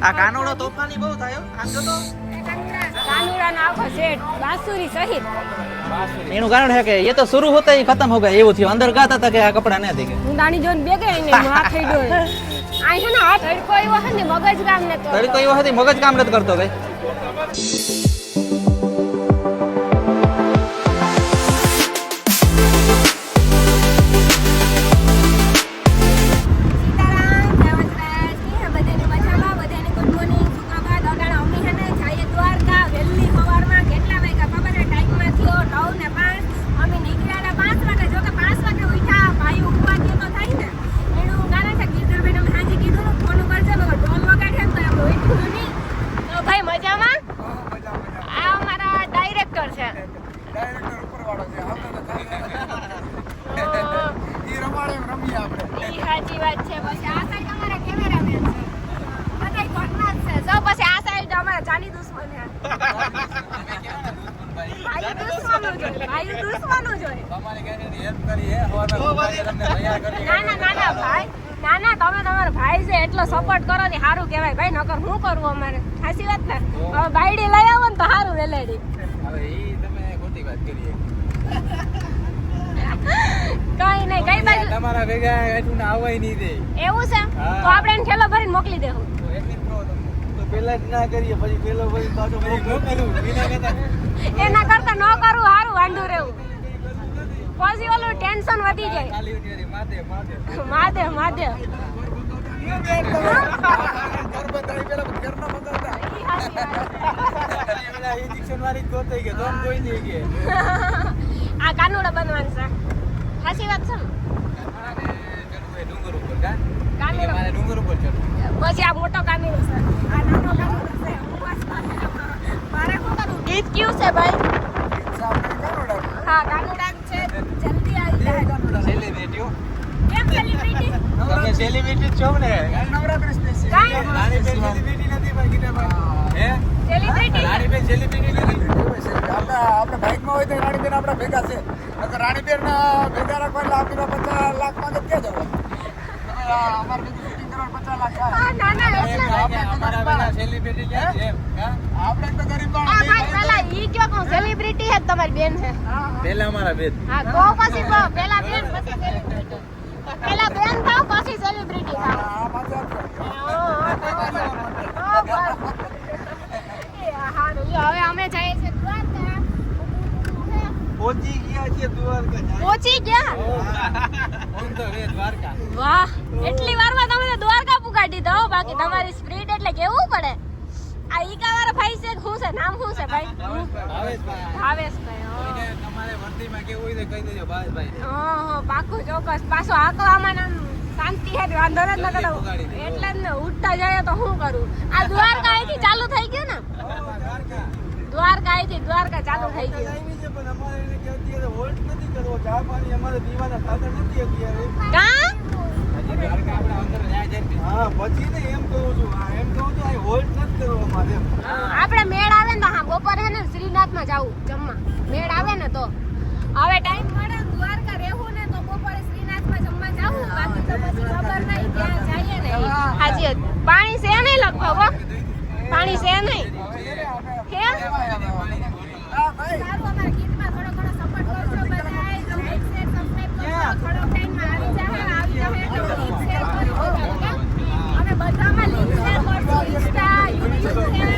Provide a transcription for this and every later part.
આ કાનોડો તોફાની બહુ થાય આમ જો તો કાનુડાનો આખો સેટ બાંસુરી સહિત એનું કારણ છે કે ये तो शुरू होता ही खत्म हो गया એવું થયું અંદર ગાતા હતા કે આ કપડા ન દેખે હું દાણી જોઈને બેગે ને હાથ થઈ ગયો આ છે ને હાથ હડકો એવો છે ને મગજ કામ ને તો તડી તો એવો હતી મગજ કામ નથી કરતો ભાઈ એટલો સપોર્ટ કરો ને સારું કહેવાય ભાઈ નકર શું કરવું અમારે સાચી વાત ને હવે બાયડી લઈ આવો ને તો સારું વેલેડી હવે ઈ તમે ખોટી વાત કરી કઈ નહીં કઈ બાજુ તમારા ભેગા એટલું ના આવાય નહીં દે એવું છે તો આપણે એને ઠેલો ભરીને મોકલી દેવું તો પેલા જ ના કરીએ પછી પેલો ભરી પાછો મોકલું એના કરતા ન કરવું સારું વાંધું રહેવું પછી ઓલું ટેન્શન વધી જાય માધે માધે આ કાનુડા બનવાનું છે સાચી વાત છે પછી આ મોટો કાનુડો છે આ નાનો કાનુડો છે મારે શું કરવું ગીત કયું છે ભાઈ હા કાનુડા છે જલ્દી આવી જાય સેલિબ્રિટી કેમ સેલિબ્રિટી તમે સેલિબ્રિટી છો ને નવરાત્રી સ્પેશિયલ રાણી બેન સેલિબ્રિટી નથી પણ કીને હે સેલિબ્રિટી રાણી બેન સેલિબ્રિટી નથી આપણે બાઇકમાં હોય તો રાણી બેન આપણા ભેગા છે નકર રાણી બેન ભેગા રાખવા એટલે આપણી 50 લાખ માંગે ક્યાં જવું અમારે બીજું શૂટિંગ કરવા 50 લાખ ના ના એટલે અમારા બેના સેલિબ્રિટી છે એમ આપણે તો ગરીબ આ ભાઈ પેલા ઈ કયો કોણ સેલિબ્રિટી હે તમારી બેન છે પહેલા અમારા બેન હા તો પછી પેલા બેન પછી સેલિબ્રિટી પેલા બેન થાવ પછી સેલિબ્રિટી થાવ હવે અમે જઈએ છીએ દ્વારકા પહોંચી ગયા છે દ્વારકા પહોંચી ગયા ઓન તો વે દ્વારકા વાહ એટલી વારમાં તમે તો દ્વારકા પુગાડી દીધો બાકી તમારી સ્પીડ એટલે કેવું પડે આ ઈકા વાળા ભાઈ છે શું છે નામ શું છે ભાઈ ભાવેશભાઈ તમારે વર્તીમાં કેવું હોય તો કહી દેજો ભાવેશભાઈ હા પાકું ચોક્કસ પાછો આકવામાં નામ શાંતિ હે વાંધો ન કરો એટલે જ ને ઉઠતા જાય તો શું કરું આ દ્વારકા અહીંથી ચાલુ થઈ ગયું ને દ્વારકા અહીંથી દ્વારકા ચાલુ થઈ ગયું પણ અમારે એને કે અત્યારે હોલ્ડ નથી કરવો ચા પાણી અમારે પીવાના સાધન નથી અત્યારે કા હજી દ્વારકા આપણે અંદર જાય છે હા પછી ને એમ કહું છું એમ કહું છું આ હોલ્ડ નથી કરવો અમારે આપણે મેળ આવે ને હા બપોરે હે ને શ્રીનાથમાં જાવું જમવા મેળ આવે ને તો હવે ટાઈમ મળે દ્વારકા રહેવું ને તો બપોરે શ્રીનાથમાં જમવા જાવું બાકી તો પછી ખબર નહીં ક્યાં જઈએ ને હાજી પાણી છે નહીં લગભગ હો પાણી છે નહીં કેમ સારું અમારા ગીતમાં થોડો ઘણો સપોર્ટ કરજો બધાય લાઈક શેર સબસ્ક્રાઇબ કરજો થોડો ટાઈમમાં આવી જાય એટલે લિંક શેર કરજો અમે બધામાં લિંક શેર કરજો ઇન્સ્ટા યુટ્યુબ છે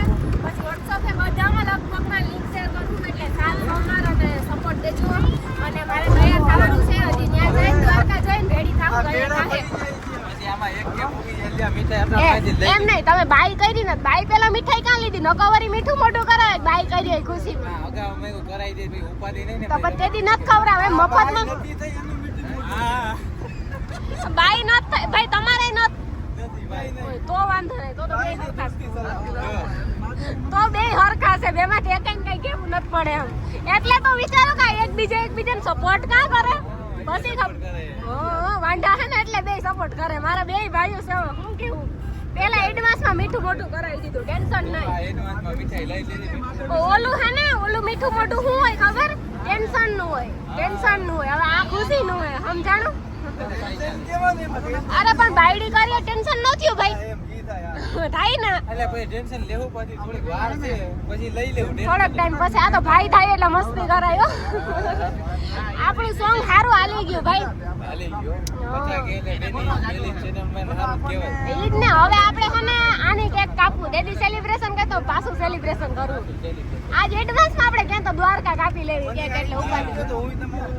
પછી WhatsApp છે બધામાં લગભગમાં લિંક શેર કરશું એટલે સારું અમારાને સપોર્ટ દેજો અને મારે તૈયાર થવાનું છે હજી ત્યાં જઈને દ્વારકા જઈને રેડી થાવ ગયા છે પછી આમાં એક કેમ ઉગી એલિયા મીઠાઈ આપણા પાસેથી લઈ એમ નહીં તમે બાઈ કરી ને બાઈ પેલા મીઠાઈ કાં લીધી નકવરી મીઠું મોઢું કરાવે બાઈ કરી ખુશી અગાઉ મેં કરાઈ દે ભાઈ ઉપાધિ નહીં ને તો પણ તેથી નથી ખવડાવે એમ મફતમાં નથી થઈ એનું મીઠું હા બાઈ નત થાય ભાઈ તમારે નત નથી ભાઈ નહીં તો વાંધો નહીં તો બે હરખા તો બે હરખા છે બે માંથી એક કઈ કેવું નથી પડે એમ એટલે તો વિચારો કે એકબીજાને સપોર્ટ કાં કરે પછી વાંઢા છે ને એટલે બે સપોર્ટ કરે મારા બે ભાઈઓ છે હું કેવું પેલા એડવાન્સમાં મીઠું મોઢું કરાવી દીધું ટેન્શન નહીં એડવાન્સમાં મીઠાઈ લઈ લીધી ઓલું હે ને ઓલું મીઠું મોઢું શું હોય ખબર ટેન્શન નું હોય હવે આ ખુશી નું હોય સમજાણું અરે પણ બાયડી કરીએ ટેન્શન ન થયું ભાઈ થાય ને એટલે પછી ટેન્શન લેવું પછી થોડીક વાર છે પછી લઈ લેવું થોડોક ટાઈમ પછી આ તો ભાઈ થાય એટલે મસ્તી કરાયો આપણું સોંગ સારું હાલી ગયું ભાઈ હાલી ગયો પચા કે એટલે બેની ચેનલ માં સારું કહેવાય ઈ જ ને હવે આપણે છે ને આની કેક કાપવું દેદી સેલિબ્રેશન કરતો પાછું સેલિબ્રેશન કરવું આજ એડવાન્સ માં આપણે ક્યાં તો દ્વારકા કાપી લેવી કેક એટલે ઉપાડી તો હું તમારું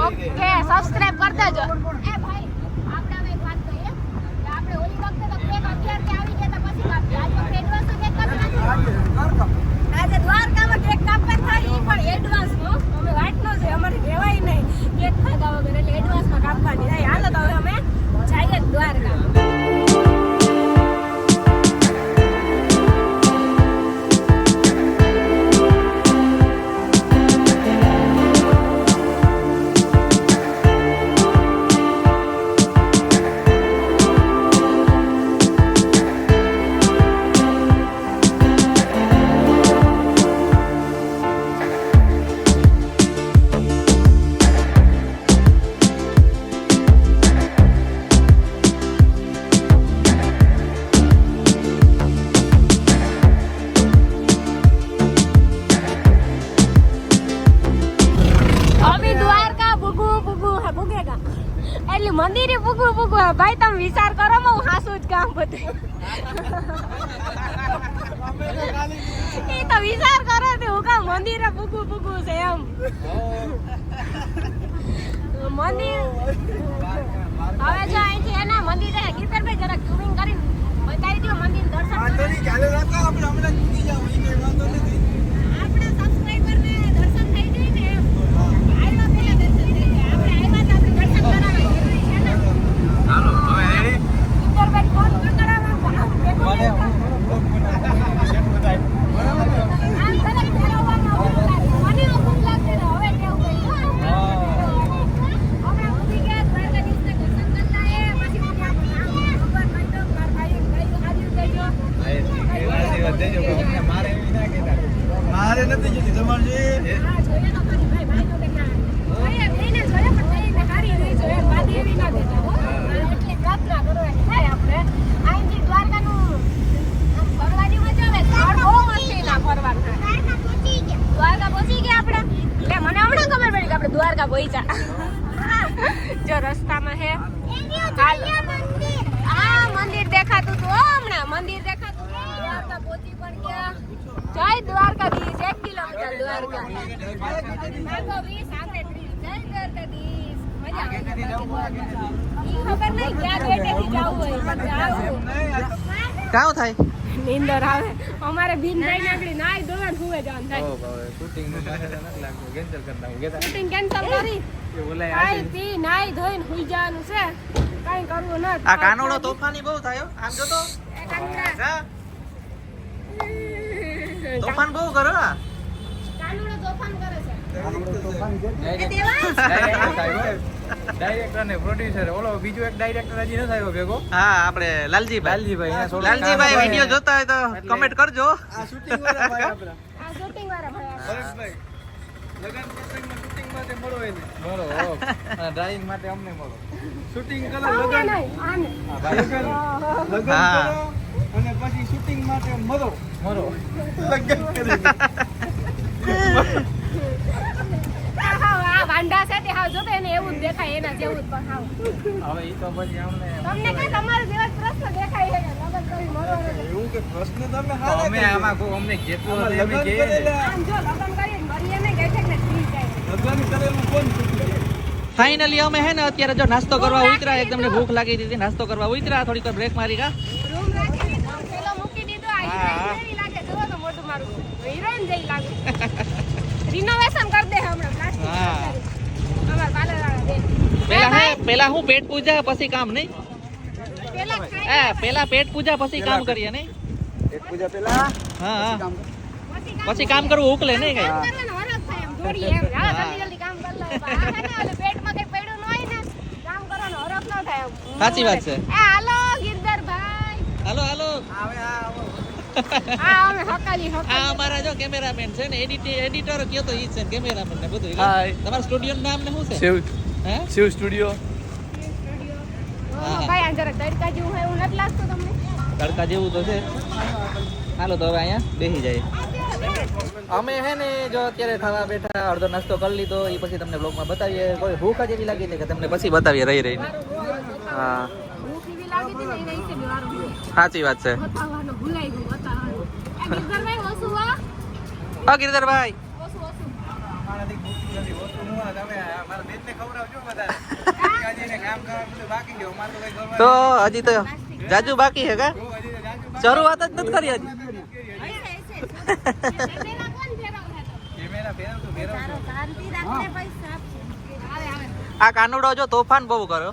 ઓકે સબસ્ક્રાઇબ કરી દેજો એ ભાઈ આપણે હવે એક વાત કહીએ કે આપણે ઓલી વખતે તો કેક 11 થી આવી ગયા હતા પછી કાપી આજ વખતે એડવાન્સ કેક કાપી આજે દ્વારકામાં કેક કાપવા થાય ઈ પણ એડવાન્સ માં અમે વાટ નો છે અમારે કહેવાય નહીં કેક ખાધા વગર એટલે એડવાન્સ માં કાપવાની થાય હાલો તો હવે અમે જઈએ દ્વારકા એટલે મંદિરે પૂગવું ભાઈ તમે વિચાર કરો હું હાસું જ કામ બધું એ તો વિચાર કરો તે હું કામ મંદિરે પૂગવું છે એમ મંદિર હવે જો અહીંથી એના મંદિરે ગીતરભાઈ જરાક ઝૂમિંગ કરીને બતાવી દો મંદિર દર્શન આપણે સબસ્ક્રાઇબરને દર્શન થઈ જાય ને એમ આવ્યા પેલા દર્શન થઈ જાય આપણે આવ્યા તો આપણે દર્શન કરાવવા જરૂરી છે ને હાલો હવે રેડી ગીતરભાઈ ફોન કરાવવા મને મારે નથી જોતી તમારે દ્વારકા પહોંચ્યા જો રસ્તામાં હે આ મંદિર દેખાતું હતું હમણાં મંદિર દેખાતું દ્વારકા પહોંચી પણ ગયા જય દ્વારકાધીશ 1 કિલોમીટર દ્વારકા માંગો 20 આપણે 30 જય દ્વારકાધીશ મજા આવે ઈ ખબર નહીં ક્યાં બેઠેથી જાવું હોય પણ જાવું કાવ થાય નીંદર આવે અમારે બિન નાઈ નાકડી નાઈ દોવાન હુવે જવાનું થાય શૂટિંગ નું મારે નથી લાગતું કેન્સલ કરી નાખું કેતા શૂટિંગ કેન્સલ કરી કે ઓલા ખાઈ પી નાઈ ધોઈને હુઈ જવાનું છે કાઈ કરવું ન આ કાનોડો તોફાની બહુ થાય હો. આમ જો તો એ કાનુડા જા. તોફાન બહુ કરો આ કાનુડો તોફાન કરે છે ડાયરેક્ટર ને પ્રોડ્યુસર ઓલો બીજો એક ડાયરેક્ટર હજી નથી આવ્યો ભેગો હા આપણે લાલજીભાઈ લાલજીભાઈ વિડિયો જોતા હોય તો કમેન્ટ કરજો આ શૂટિંગ વાળા ભાઈ આપડા આ શૂટિંગ વાળા ભાઈ હરેશભાઈ લગન પ્રસંગમાં શૂટિંગ માટે મળો એને મળો અને ડ્રાઇવિંગ માટે અમને મળો શૂટિંગ કરો આને લગન નહીં આને હા ભાઈ લગન હા. કરો અને પછી શૂટિંગ માટે મળો લગન કરી આ વાંડા છે તે હાવ જોતો એને એવું જ દેખાય એના જેવું જ પણ હાવ હવે ઈ તો પછી અમને તમને કઈ તમારો જેવા જ પ્રશ્ન દેખાય છે કે લગન કરી મરો એવું કે પ્રશ્ન તમે અમે આમાં કોઈ અમને જેટલું હશે અમે કહીએ ને. આમ જો લગન કરી મરીએ ને ગઈ છે ને ઠીક જાય લગન કરેલું કોણ ફાઇનલી અમે હે ને અત્યારે જો નાસ્તો કરવા ઉતર્યા એકદમ ને ભૂખ લાગી હતી નાસ્તો કરવા ઉતર્યા થોડીક વાર બ્રેક મારી કા રૂમ રાખી દીધો પેલો મૂકી દીધો આ હિરોઈન જેવી લાગે જોવો તો મોઢું મારું હિરોઈન જેવી લાગે રિનોવેશન કરી દે હમણાં પ્લાસ્ટિક હા. અમાર પાર્લર વાળા દે પેલા હું પેટ પૂજા પછી કામ નહીં પેલા ખાઈ પેલા પેટ પૂજા પછી કામ કરીએ નહીં એક પૂજા પેલા હા હા પછી કામ કરવું ઉકલે નહીં કઈ કામ કરવાનો હરખ થાય એમ જોડીએ એમ હાલો જલ્દી જલ્દી કામ કરી લો આ છે ને ઓલે પેટમાં કઈ પડ્યું ન હોય ને કામ કરવાનો હરખ ન થાય એમ. સાચી વાત છે. એ હાલો ગિરધરભાઈ હાલો હાલો આ અમે હકાલી આ અમારા જો કેમેરામેન છે ને એડિટર કયો તો ઈ છે ને કેમેરામેન ને બધું હાય. તમારા સ્ટુડિયો નું નામ ને શું છે શિવ હે શિવ સ્ટુડિયો ભાઈ આ જરા તડકા જેવું હોય એવું નથી લાગતું તમને? તડકા જેવું તો છે. હાલો તો હવે અહીંયા બેસી જાય. અમે હે ને જો અત્યારે ખાવા બેઠા, અડધો નાસ્તો કરી લીધો, એ પછી તમને બ્લોગમાં બતાવીએ. કોઈ ભૂખ જ એવી લાગી છે કે તમને પછી બતાવીએ રહી રહીને. હા ભૂખ એવી લાગી હતી ને એના હિસાબે વારો ગયો. સાચી વાત છે. બતાવવાનું ભૂલાઈ ગયું બતાવવાનું. આ ગિરધરભાઈ ઓછું હો. હા ગિરધરભાઈ, ઓછું ઓછું. મારાથી પૂછતું નથી. ઓછું ન હોય તમે મારા બેનને ખવડાવજો વધારે. હજીને કામ કરવાનું બધું બાકી છે. અમારે તો કઈ કરવાનું તો હજી તો જાજુ બાકી છે કા? હજી તો જાજુ શરૂઆત જ નથી કરી હજી. કેમેરા કોણ ફેરવશે તો? કેમેરા ફેરવતું ફેરવતું. આ કાનુડો જો તોફાન બહુ કરો.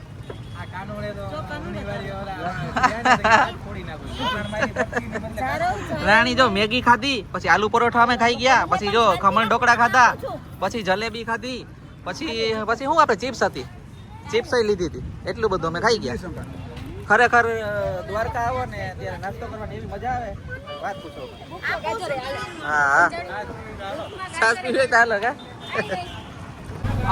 આ કાનોડે તો ઘણી વારી ઓલા ધ્યાન ફોડી નાખું. સુગર મારી પટ્ટીને બદલે રાણી જો મેગી ખાધી, પછી આલુ પરોઠા અમે ખાઈ ગયા, પછી જો ખમણ ઢોકળા ખાધા, પછી જલેબી ખાધી, પછી શું આપણે ચિપ્સ હતી, ચિપ્સ લીધી હતી. એટલું બધું અમે ખાઈ ગયા. ખરેખર દ્વારકા આવો ને ત્યારે નાસ્તો કરવાની એવી મજા આવે, વાત પૂછો. હા હા છાસ પીવે તો હાલો કા.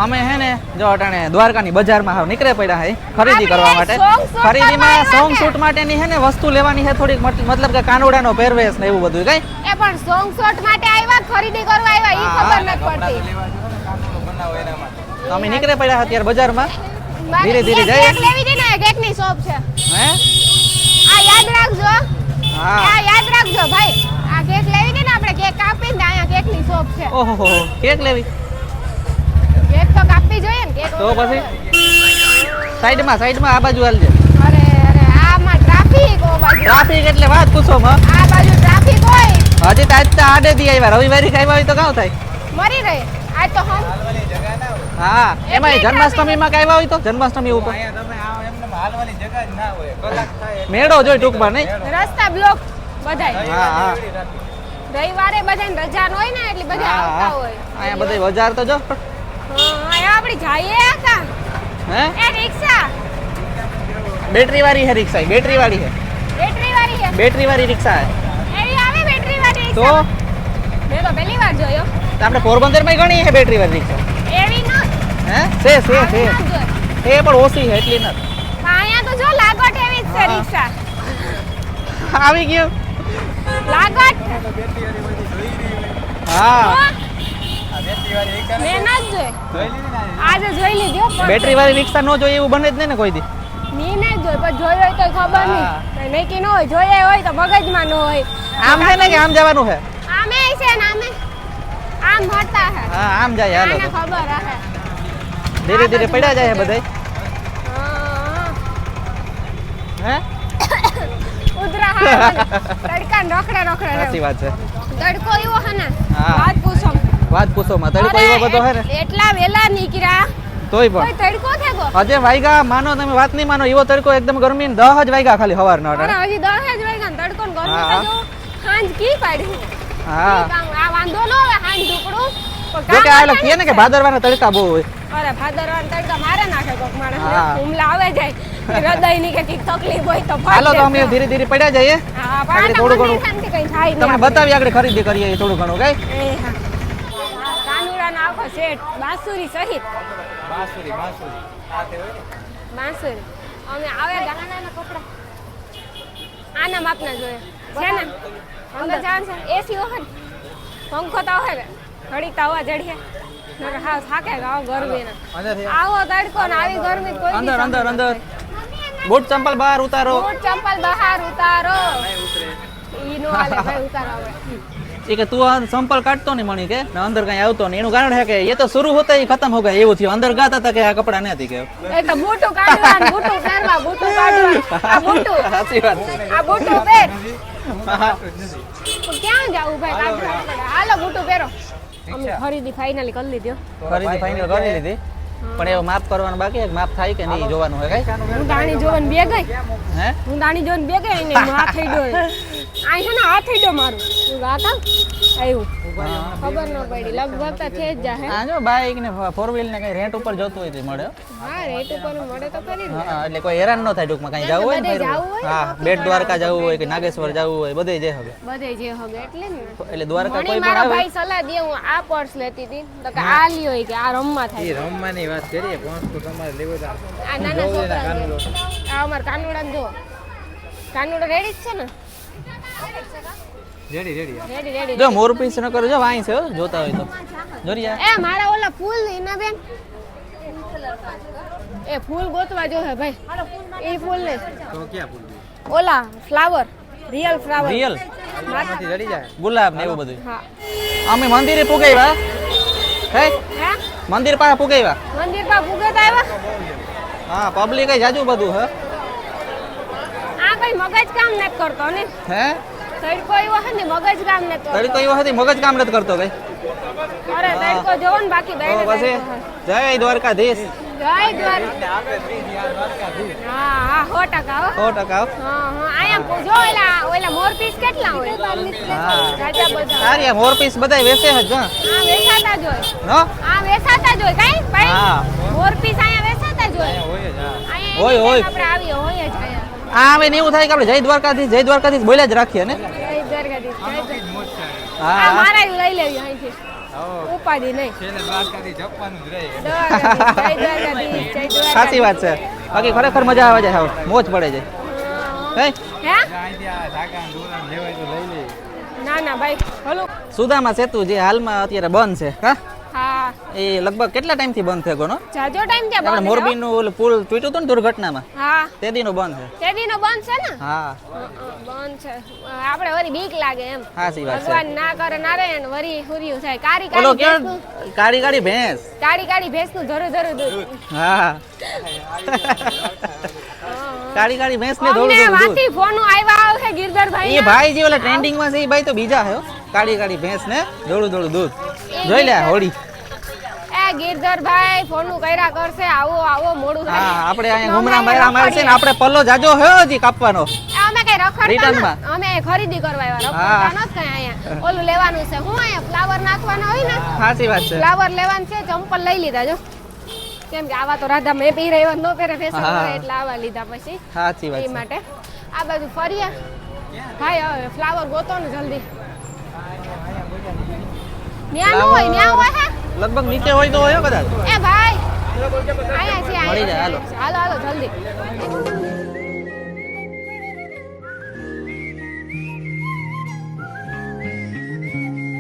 અમે હે ને જો અટાણે દ્વારકાની બજારમાં હાવ નીકળે પડ્યા હે ખરીદી કરવા માટે. ખરીદીમાં સોંગ શૂટ માટેની હે ને વસ્તુ લેવાની છે થોડીક, મતલબ કે કાનોડાનો પહેરવેશ ને એવું બધું કઈ. એ પણ સોંગ શોટ માટે આવ્યા ખરીદી કરવા આવ્યા ઈ ખબર નથી પડતી. લેવા જો ને કાનોડો બનાવો એના માટે. તો અમે નીકળે પડ્યા અત્યારે બજારમાં. ધીરે ધીરે એક જઈએ. કેક લેવી હતી ને કેકની શોપ છે. હે આ યાદ રાખજો. હા આ યાદ રાખજો ભાઈ. આ કેક લેવી હતી ને આપણે કેક કાપીને ને અહીંયા કેકની શોપ છે. ઓહો કેક લેવી કેક તો કાપવી જોઈએ ને કેક. તો પછી સાઈડમાં આ બાજુ હાલજે. અરે અરે આમાં ટ્રાફિક ઓ બાજુ. ટ્રાફિક એટલે વાત પૂછો માં. આ બાજુ ટ્રાફિક હોય. હજી તો આજ તો આડે દી આવ્યા, રવિવારે આવ્યા હોય તો કાં થાય. મરી રહે. આજ તો હમ હાલવાની જગ્યા ના હોય. હા એમાં જન્માષ્ટમીમાં કે આવ્યા હોય તો જન્માષ્ટમી ઉપર અહીંયા તમે આવો એમને હાલવાની જગ્યા જ ના હોય. કલાક થાય એટલે મેળો જોઈ ટૂંકમાં નહીં. રસ્તા બ્લોક બધાય. હા હા રવિવારે બધાને રજા ન હોય ને એટલે બધા હા, આવતા હા. હોય. અહીંયા બધા બજાર તો જો. હા અહીંયા આપણે જઈએ કા હે એ રિક્ષા બેટરી વાળી હે રિક્ષા, બેટરી વાળી હે, બેટરી વાળી છે. બેટરી વાળી રિક્ષા હે. એવી આવે બેટરી વાળી તો રિક્ષા? મેં તો પહેલી વાર જોયો. આપણે પોરબંદરમાં ઘણી હે બેટરી વાળી રિક્ષા. એવી ન હે છે એ પણ ઓછી છે એટલી નથી. અહીંયા તો જો લાગોટ એવી જ છે રિક્ષા. આવી ગયું. લાગોટ હા આ બેટરી વાળી એક મેં ન જ જોઈ. જોઈ લીધી ને આજે જોઈ લીધી હો, પણ બેટરી વાળી રિક્ષા નો જોઈએ એવું બને જ નહીં ને કોઈ દી. મેં ન જોઈ, પણ જોઈ હોય તો ખબર નહીં. નક્કી ન હોય, જોયા હોય તો મગજમાં ન હોય. આમ છે ને કે આમ જવાનું છે? આમે છે ને આમે આમ હટતા હે. હા આમ જાય હાલો આને તો. ખબર હે. ધીરે ધીરે પડ્યા જાય બધાય. હા. હે ઉધરા હા તડકા રોકડે સાચી રોકડે વાત છે. તડકો એવો હે ને હા. વાત પૂછો. વાત પૂછો માં, તડકો એવો બધો હે ને એટલા વેલા નીકળ્યા તોય કોઈ પણ તડકો થેગો. હજે વાગ્યા, માનો તમે વાત નહીં માનો, એવો તડકો એકદમ ગરમી ને 10 જ વાગ્યા ખાલી સવારના અરે અટાણે. હજી 10 જ વાગ્યા ને તડકો ને ગરમી હા. તો જો હાંજ કી પાડી. હા આ વાંધો ન આવે હાંજ ઢુકડું પણ જો કે કામ આ લોકો કહે ને કે ભાદરવાના તડકા બહુ હોય. અરે ભાદરવાન તડકા મારે નાખે કોક માણસ હા. હુમલા આવે જાય હૃદયની કે કંઈક તકલીફ હોય તો હાલો તો અમે ધીરે ધીરે પડ્યા જઈએ. હા આગળ પણ થોડું થોડું ઘણું ઘણું કઈ થાય તમને નહીં. બતાવી આગળ ખરીદી કરીએ થોડું ઘણું કઈ. કાનુડાનો આખો સેટ બાંસુરી સહિત બાંસુરી આ તે હોય ને બાંસુરી અમે આવે ગાનાના કપડા આના માપના જોઈએ છે ને અંદર જવાનું છે એસી હોય ને પંખો તો હોય ને ઘડીક તો હવા જડીએ નકર હા થાકે ગાવ ગરમી ને અંદર છે. આવો તડકો ને આવી ગરમી કોઈ અંદર અંદર અંદર બૂટ ચંપલ બહાર ઉતારો. બૂટ ચંપલ બહાર ઉતારો ઈ નો હાલે ભાઈ ઉતારો હવે એ કે તું આ ચંપલ કાઢતો નહીં મણી કે ને અંદર કઈ આવતો નહીં. એનું કારણ છે કે એ તો શરૂ હોતા ही खत्म हो गया એવું થયું. અંદર ગાતા હતા કે આ કપડા નથી કે એ તો બૂટું કાઢવાનું બૂટું પહેરવા બૂટું કાઢવાનું આ બૂટું સાચી વાત છે. આ બૂટું પહેર હા. તો ક્યાં જાવું ભાઈ કાઢવા પડે હાલો બૂટું પહેરો અમે ખરીદી ફાઇનલી કરી લીધી હો. ખરીદી ફાઇનલ કરી લીધી પણ એવું માપ કરવાનું બાકી છે. માપ થાય કે નહીં જોવાનું હોય કઈ. હું દાણી જોવાનું બે ગઈ હે હું દાણી જોવાનું બે ગઈ ને હાથ થઈ ગયો આ છે ને હાથ થઈ ગયો મારું હું ગાતા આવ્યું ખબર ન પડી લગભગ તો છે જ જાહે હા જો બાઇક ને ફોર વ્હીલ ને કઈ રેન્ટ ઉપર જોતું હોય તો મળે હો. હા રેટ ઉપર મળે તો કરી દે હા એટલે કોઈ હેરાન ન થાય ટૂંકમાં કઈ જવું હોય ને બધે ફરવા. જાવું હોય ને હા બેટ દ્વારકા જવું હોય કે નાગેશ્વર જવું હોય બધે જઈ હવે બધે જે હવે એટલે જ ને એટલે દ્વારકા ઘણી કોઈ પણ મારા આવે ભાઈ સલાહ દે હું આ પર્સ લેતી હતી તો કે આ લ્યો ઈ કે આ રમવા થાય એ રમવાની વાત કરીએ પાંચ તો તમારે લેવો તો આ નાના છોકરા આ અમાર કાનુડા જો કાનુડો રેડી જ છે ને રેડી રેડી રેડી જો મોર પીસ ન કરો જો વાંઈ છે હો, જોતા હોય તો જોરિયા એ મારા ઓલા ફૂલ ઈના બેન એ ફૂલ ગોતવા જો હે ભાઈ એ ફૂલ ને તો ક્યાં પૂછ્યું ઓલા ફ્લાવર રિયલ ફ્લાવર રિયલ માંથી જડી જાય ગુલાબ ને એવું બધું હા અમે મંદિરે પુગાવ્યા હે હે મંદિર પાસે પુગાવ્યા મંદિર પર ભૂગે તો આવ્યા હા પબ્લિક જાજુ બધું હે આ કઈ મગજ કામ નથી કરતો ને હે તડકો એવો હે ને મગજ કામ નથી કરતો તડકો એવો હતી મગજ કામ નથી કરતો કઈ અરે તડકો જોવો ને બાકી તો બેઠે પછી જય દ્વારકાધીશ જય દ્વાર હા હા 100% હો 100% આવો. હા હા આયા જો ઓલા મોર પીસ કેટલા હોય હા રાજા બધા સારી આ મોર પીસ બધાય વેચે જ હા આ વેચાતા જ હોય નો આ વેચાતા જ હોય કાઈ ભાઈ હા મોર પીસ આયા વેચાતા જ હોય હોય જ હા આયા હોય, હોય. આપણે આવીએ હોય જ આયા આ હવે ને એવું થાય કે આપણે જય દ્વારકાધીશ બોલ્યા જ રાખીએ ને જય દ્વારકાધીશ જય દ્વારકાધીશ. હા આ મારા લઈ લેવી અહીંથી આવો ઉપાધિ નહીં છેલ્લે દ્વારકાથી જપવાનું જ રહે દ્વારકાધીશ, જય દ્વારકાધીશ, જય દ્વારકાધીશ. સાચી વાત છે બાકી ખરેખર મજા આવે છે હાવ મોજ પડે છે હે હે અહીંથી આ ધાગા ને દોરા ને લેવાય તો લઈ લે ના ના ભાઈ હલો સુદામા સેતુ જે હાલમાં અત્યારે બંધ છે હા હા એ લગભગ કેટલા ટાઈમથી બંધ થયો કોનો જાજો ટાઈમ ત્યાં આપણે બંધ મોરબીનું ઓલું પુલ તૂટ્યું હતું ને દુર્ઘટનામાં હા તે દીનું બંધ છે તેદીનો બંધ છે ને હા બંધ છે આપણે વરી બીક લાગે એમ સાચી વાત છે ભગવાન ના કરે નારાયણ વરી હુર્યું થાય કારી ઓલો કારી કેમ ભેંસનું કાળી કાળી ભેંસ કાળી ભેંસનું ધરું ધરું દૂધ હા કાળી કાળી ભેંસ ને ધોળું અમને ધોળું દૂધ વાથી ફોનો આવ્યા છે ગિરધરભાઈ એ ભાઈ જે ઓલા ટ્રેન્ડિંગ માં છે એ ભાઈ તો બીજા છે હો. કાળી કાળી ભેંસ ને ધોળું ધોળું દૂધ જોઈ લે હોળી એ ગિરધરભાઈ ફોનું કર્યા કરશે આવો આવો મોડું થાય હા આપણે અહીંયા ઘુમરા બૈરા મારશે ને આપણે પલ્લો જાજો હે હજી કાપવાનો અમે કઈ રખડતા રિટર્નમાં. ન અમે ખરીદી કરવા આવ્યા હા. રખડતા નથી કઈ અહીંયા ઓલું લેવાનું છે હું અહીંયા ફ્લાવર નાખવાના હોય ને સાચી વાત છે ફ્લાવર લેવાનું છે ચંપલ લઈ લીધા જો કેમ કે આવા તો રાધા મેં પહેરે એવા ન પહેરે ફેશન હા. એટલે આવા લીધા પછી સાચી વાત એ છે માટે આ બાજુ ફરીએ ભાઈ હવે ફ્લાવર ગોતો ને જલ્દી ન્યા નો હોય ન્યા હોય હે લગભગ નીચે હોય તો હોય હો કદાચ એ ભાઈ અહીંયા છે મળી જાય, અહીંયા છે. હાલો હાલો જલ્દી